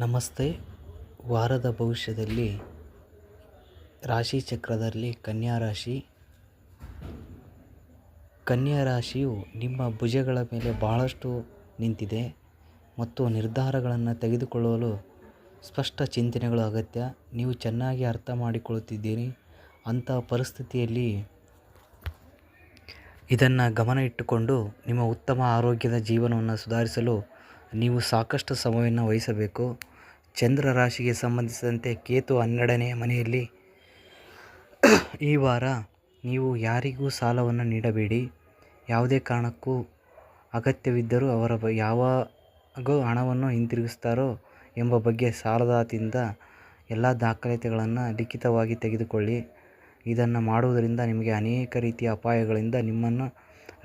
ನಮಸ್ತೆ. ವಾರದ ಭವಿಷ್ಯದಲ್ಲಿ ರಾಶಿ ಚಕ್ರದಲ್ಲಿ ಕನ್ಯಾ ರಾಶಿಯು ನಿಮ್ಮ ಭುಜಗಳ ಮೇಲೆ ಬಹಳಷ್ಟು ನಿಂತಿದೆ ಮತ್ತು ನಿರ್ಧಾರಗಳನ್ನು ತೆಗೆದುಕೊಳ್ಳಲು ಸ್ಪಷ್ಟ ಚಿಂತನೆಗಳು ಅಗತ್ಯ. ನೀವು ಚೆನ್ನಾಗಿ ಅರ್ಥ ಮಾಡಿಕೊಳ್ಳುತ್ತಿದ್ದೀರಿ. ಅಂತಹ ಪರಿಸ್ಥಿತಿಯಲ್ಲಿ ಇದನ್ನು ಗಮನ ಇಟ್ಟುಕೊಂಡು ನಿಮ್ಮ ಉತ್ತಮ ಆರೋಗ್ಯದ ಜೀವನವನ್ನು ಸುಧಾರಿಸಲು ನೀವು ಸಾಕಷ್ಟು ಸಮಯವನ್ನು ವಹಿಸಬೇಕು. ಚಂದ್ರ ರಾಶಿಗೆ ಸಂಬಂಧಿಸಿದಂತೆ ಕೇತು 12ನೇ ಮನೆಯಲ್ಲಿ. ಈ ವಾರ ನೀವು ಯಾರಿಗೂ ಸಾಲವನ್ನು ನೀಡಬೇಡಿ. ಯಾವುದೇ ಕಾರಣಕ್ಕೂ ಅಗತ್ಯವಿದ್ದರೂ ಅವರು ಯಾವಾಗ ಹಣವನ್ನು ಹಿಂತಿರುಗಿಸ್ತಾರೋ ಎಂಬ ಬಗ್ಗೆ ಸಾಲದಾತರಿಂದ ಎಲ್ಲ ದಾಖಲಾತಿಗಳನ್ನು ಲಿಖಿತವಾಗಿ ತೆಗೆದುಕೊಳ್ಳಿ. ಇದನ್ನು ಮಾಡುವುದರಿಂದ ನಿಮಗೆ ಅನೇಕ ರೀತಿಯ ಅಪಾಯಗಳಿಂದ ನಿಮ್ಮನ್ನು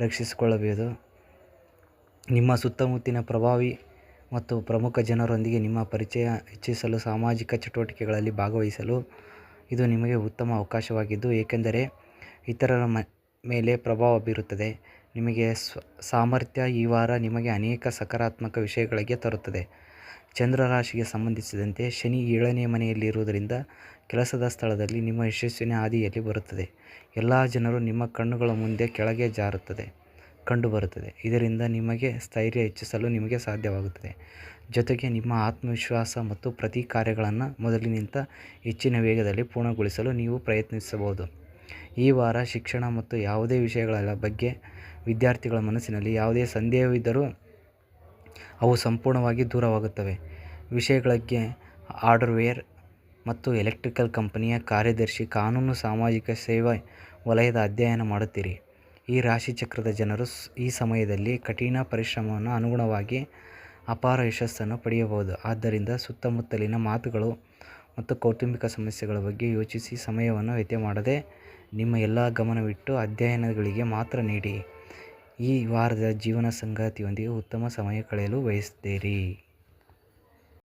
ರಕ್ಷಿಸಿಕೊಳ್ಳಬಹುದು. ನಿಮ್ಮ ಸುತ್ತಮುತ್ತಲಿನ ಪ್ರಭಾವಿ ಮತ್ತು ಪ್ರಮುಖ ಜನರೊಂದಿಗೆ ನಿಮ್ಮ ಪರಿಚಯ ಹೆಚ್ಚಿಸಲು ಸಾಮಾಜಿಕ ಚಟುವಟಿಕೆಗಳಲ್ಲಿ ಭಾಗವಹಿಸಲು ಇದು ನಿಮಗೆ ಉತ್ತಮ ಅವಕಾಶವಾಗಿದ್ದು, ಏಕೆಂದರೆ ಇತರರ ಮೇಲೆ ಪ್ರಭಾವ ಬೀರುತ್ತದೆ. ನಿಮಗೆ ಸಾಮರ್ಥ್ಯ ಈ ವಾರ ನಿಮಗೆ ಅನೇಕ ಸಕಾರಾತ್ಮಕ ವಿಷಯಗಳಿಗೆ ತರುತ್ತದೆ. ಚಂದ್ರ ರಾಶಿಗೆ ಸಂಬಂಧಿಸಿದಂತೆ ಶನಿ 7ನೇ ಮನೆಯಲ್ಲಿರುವುದರಿಂದ ಕೆಲಸದ ಸ್ಥಳದಲ್ಲಿ ನಿಮ್ಮ ಯಶಸ್ಸಿನ ಹಾದಿಯಲ್ಲಿ ಬರುತ್ತದೆ. ಎಲ್ಲ ಜನರು ನಿಮ್ಮ ಕಣ್ಣುಗಳ ಮುಂದೆ ಕೆಳಗೆ ಕಂಡುಬರುತ್ತದೆ. ಇದರಿಂದ ನಿಮಗೆ ಸ್ಥೈರ್ಯ ಹೆಚ್ಚಿಸಲು ನಿಮಗೆ ಸಾಧ್ಯವಾಗುತ್ತದೆ. ಜೊತೆಗೆ ನಿಮ್ಮ ಆತ್ಮವಿಶ್ವಾಸ ಮತ್ತು ಪ್ರತಿ ಕಾರ್ಯಗಳನ್ನು ಮೊದಲಿಗಿಂತ ಹೆಚ್ಚಿನ ವೇಗದಲ್ಲಿ ಪೂರ್ಣಗೊಳಿಸಲು ನೀವು ಪ್ರಯತ್ನಿಸಬಹುದು. ಈ ವಾರ ಶಿಕ್ಷಣ ಮತ್ತು ಯಾವುದೇ ವಿಷಯಗಳ ಬಗ್ಗೆ ವಿದ್ಯಾರ್ಥಿಗಳ ಮನಸ್ಸಿನಲ್ಲಿ ಯಾವುದೇ ಸಂದೇಹವಿದ್ದರೂ ಅವು ಸಂಪೂರ್ಣವಾಗಿ ದೂರವಾಗುತ್ತವೆ. ವಿಷಯಗಳಿಗೆ ಹಾರ್ಡ್ವೇರ್ ಮತ್ತು ಎಲೆಕ್ಟ್ರಿಕಲ್ ಕಂಪನಿಯ ಕಾರ್ಯದರ್ಶಿ, ಕಾನೂನು, ಸಾಮಾಜಿಕ ಸೇವೆ ವಲಯದ ಅಧ್ಯಯನ ಮಾಡುತ್ತೀರಿ. ಈ ರಾಶಿಚಕ್ರದ ಜನರು ಈ ಸಮಯದಲ್ಲಿ ಕಠಿಣ ಪರಿಶ್ರಮವನ್ನು ಅನುಗುಣವಾಗಿ ಅಪಾರ ಯಶಸ್ಸನ್ನು ಪಡೆಯಬಹುದು. ಆದ್ದರಿಂದ ಸುತ್ತಮುತ್ತಲಿನ ಮಾತುಗಳು ಮತ್ತು ಕೌಟುಂಬಿಕ ಸಮಸ್ಯೆಗಳ ಬಗ್ಗೆ ಯೋಚಿಸಿ ಸಮಯವನ್ನು ವ್ಯರ್ಥ ಮಾಡದೆ ನಿಮ್ಮ ಎಲ್ಲ ಗಮನವಿಟ್ಟು ಅಧ್ಯಯನಗಳಿಗೆ ಮಾತ್ರ ನೀಡಿ. ಈ ವಾರದ ಜೀವನ ಸಂಗಾತಿಯೊಂದಿಗೆ ಉತ್ತಮ ಸಮಯ ಕಳೆಯಲು ಬಯಸುತ್ತೀರಿ.